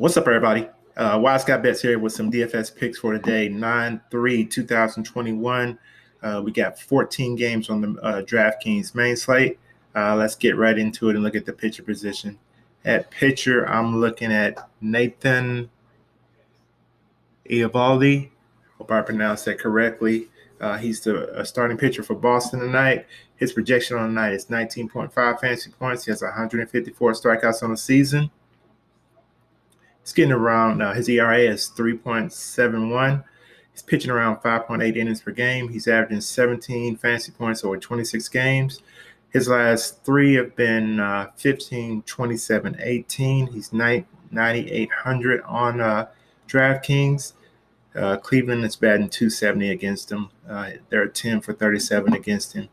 What's up, everybody? WiseGuyBets here with some DFS picks for today, 9/3/2021. We got 14 games on the DraftKings main slate. Let's get right into it and look at the pitcher position. At pitcher, I'm looking at Nathan Eovaldi. Hope I pronounced that correctly. He's the starting pitcher for Boston tonight. His projection on the night is 19.5 fantasy points. He has 154 strikeouts on the season. He's getting around, his ERA is 3.71. He's pitching around 5.8 innings per game. He's averaging 17 fantasy points over 26 games. His last three have been 15, 27, 18. He's 9,800 on DraftKings. Cleveland is batting .270 against him. They're 10 for 37 against him.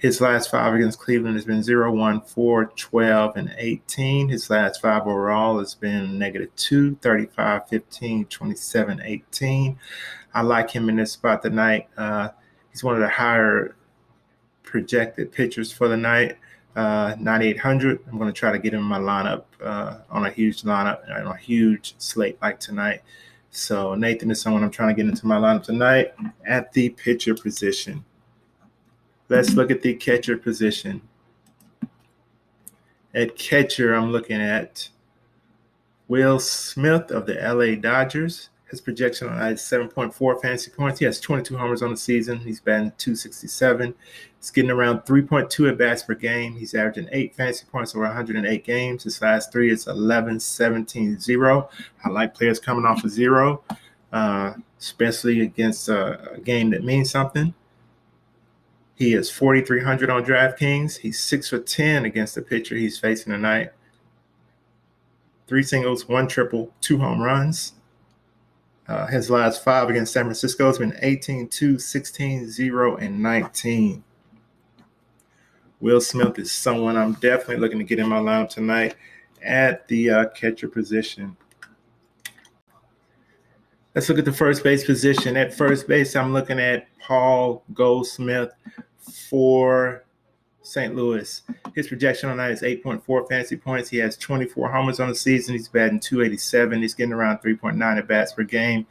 His last five against Cleveland has been 0, 1, 4, 12, and 18. His last five overall has been -2, 35, 15, 27, 18. I like him in this spot tonight. He's one of the higher projected pitchers for the night, 9,800. I'm going to try to get him in my lineup on a huge lineup, on a huge slate like tonight. So Nathan is someone I'm trying to get into my lineup tonight at the pitcher position. Let's look at the catcher position. At catcher, I'm looking at Will Smith of the LA Dodgers. His projection on that is 7.4 fantasy points. He has 22 homers on the season. He's batting .267. He's getting around 3.2 at-bats per game. He's averaging 8 fantasy points over 108 games. His last three is 11, 17, 0. I like players coming off of 0, especially against a game that means something. He is 4,300 on DraftKings. He's 6 for 10 against the pitcher he's facing tonight. 3 singles, 1 triple, 2 home runs. His last 5 against San Francisco has been 18, 2, 16, 0, and 19. Will Smith is someone I'm definitely looking to get in my lineup tonight at the catcher position. Let's look at the first base position. At first base, I'm looking at Paul Goldschmidt for St. Louis. His projection on that is 8.4 fantasy points. He has 24 homers on the season. He's batting .287. He's getting around 3.9 at-bats per game.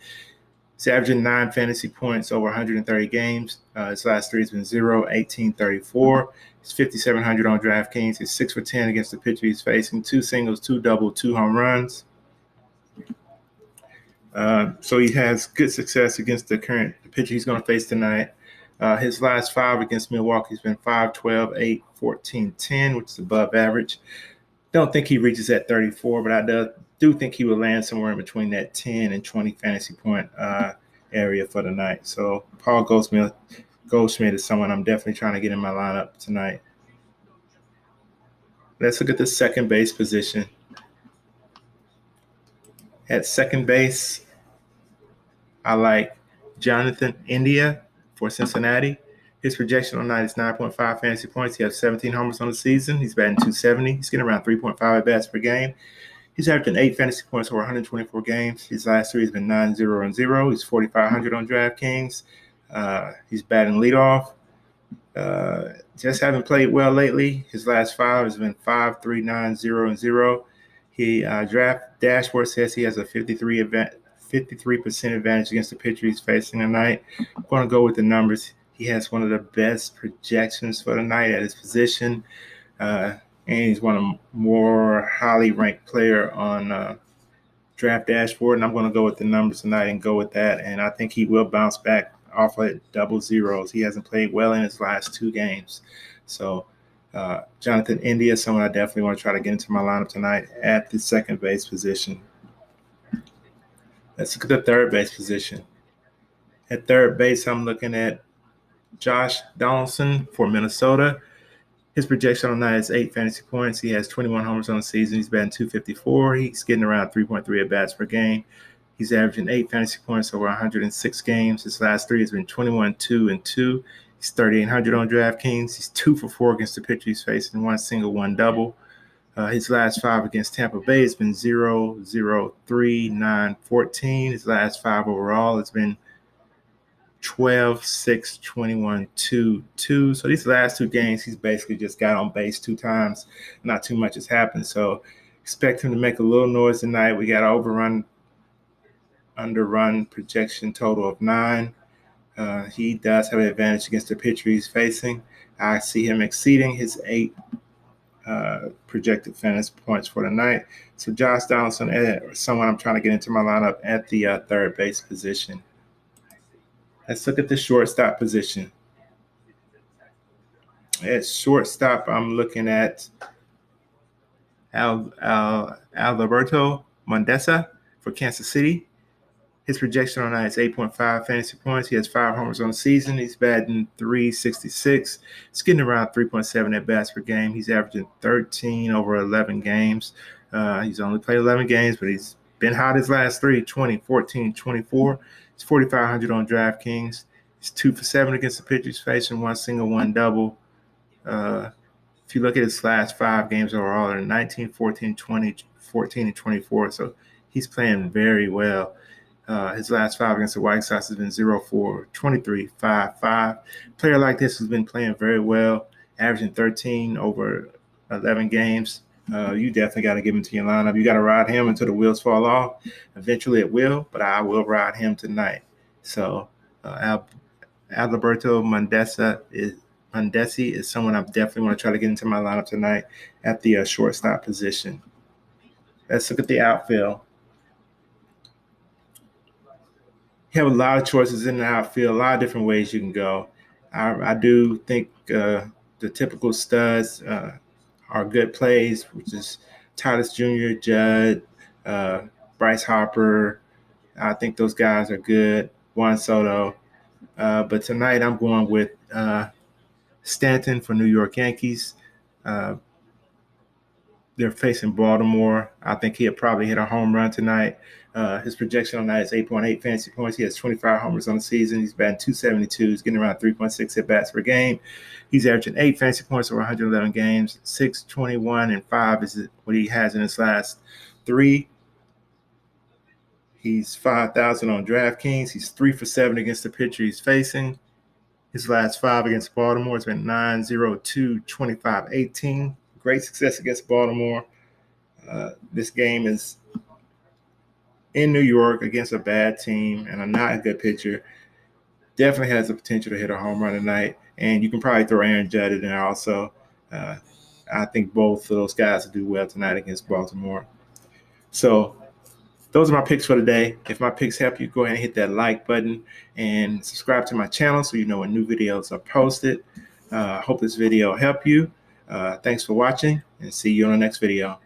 He's averaging 9 fantasy points over 130 games. His last three has been 0, 18, 34. He's 5,700 on DraftKings. He's 6 for 10 against the pitcher he's facing. 2 singles, 2 double, 2 home runs. So he has good success against the pitcher he's going to face tonight. His last 5 against Milwaukee has been 5, 12, 8, 14, 10, which is above average. Don't think he reaches that 34, but I do think he will land somewhere in between that 10 and 20 fantasy point area for the night. So Paul Goldschmidt is someone I'm definitely trying to get in my lineup tonight. Let's look at the second base position. At second base, I like Jonathan India for Cincinnati. His projection on night is 9.5 fantasy points. He has 17 homers on the season. He's batting .270. He's getting around 3.5 at-bats per game. He's averaging 8 fantasy points over 124 games. His last three has been 9, 0, and 0. He's 4,500 on DraftKings. He's batting leadoff. Just haven't played well lately. His last 5 has been 5, 3, 9, 0, and 0. He draft dashboard says he has a 53% advantage against the pitcher he's facing tonight. I'm going to go with the numbers. He has one of the best projections for the night at his position, and he's one of the more highly ranked player on draft dashboard. And I'm going to go with the numbers tonight and go with that. And I think he will bounce back off of double zeros. He hasn't played well in his last 2 games. So Jonathan India is someone I definitely want to try to get into my lineup tonight at the second base position. Let's look at the third base position. At third base, I'm looking at Josh Donaldson for Minnesota. His projection on that is 8 fantasy points. He has 21 homers on the season. He's batting .254. He's getting around 3.3 at-bats per game. He's averaging 8 fantasy points over 106 games. His last 3 has been 21, 2, and 2. He's 3,800 on DraftKings. He's 2 for 4 against the pitcher he's facing, 1 single, 1 double. His last 5 against Tampa Bay has been 0, 0, 3, 9, 14. His last 5 overall has been 12, 6, 21, 2, 2. So these last 2 games, he's basically just got on base 2 times. Not too much has happened. So Expect him to make a little noise tonight. We got overrun, underrun projection total of 9. He does have an advantage against the pitcher he's facing. I see him exceeding his 8 projected fantasy points for the night. So Josh Donaldson, someone I'm trying to get into my lineup at the third base position. Let's look at the shortstop position. At shortstop, I'm looking at Alberto Mondesi for Kansas City. His projection on that is 8.5 fantasy points. He has 5 homers on the season. He's batting .366. He's getting around 3.7 at bats per game. He's averaging 13 over 11 games. He's only played 11 games, but he's been hot his last 3, 20, 14, 24. He's 4,500 on DraftKings. He's 2 for 7 against the pitchers, facing 1 single, 1 double. If you look at his last 5 games overall, they're 19, 14, 20, 14, and 24. So he's playing very well. His last 5 against the White Sox has been 0-4, 23, 5-5. Player like this has been playing very well, averaging 13 over 11 games. You definitely got to give him to your lineup. You got to ride him until the wheels fall off. Eventually it will, but I will ride him tonight. So Alberto Mondesi is someone I definitely want to try to get into my lineup tonight at the shortstop position. Let's look at the outfield. You have a lot of choices in the outfield, a lot of different ways you can go. I do think the typical studs are good plays, which is Titus Jr., Judd, Bryce Harper. I think those guys are good. Juan Soto. But tonight I'm going with Stanton for New York Yankees. They're facing Baltimore. I think he'll probably hit a home run tonight. His projection on that is 8.8 fantasy points. He has 25 homers on the season. He's batting .272. He's getting around 3.6 at bats per game. He's averaging 8 fantasy points over 111 games. 6, 21, and 5 is what he has in his last 3. He's 5,000 on DraftKings. He's 3 for 7 against the pitcher he's facing. His last 5 against Baltimore has been 9, 0, 2, 25, 18. Great success against Baltimore. This game is in New York against a bad team and a not good pitcher. Definitely has the potential to hit a home run tonight. And you can probably throw Aaron Judd in there also. I think both of those guys will do well tonight against Baltimore. So those are my picks for today. If my picks help you, go ahead and hit that like button and subscribe to my channel so you know when new videos are posted. I hope this video helped you. Thanks for watching, and see you on the next video.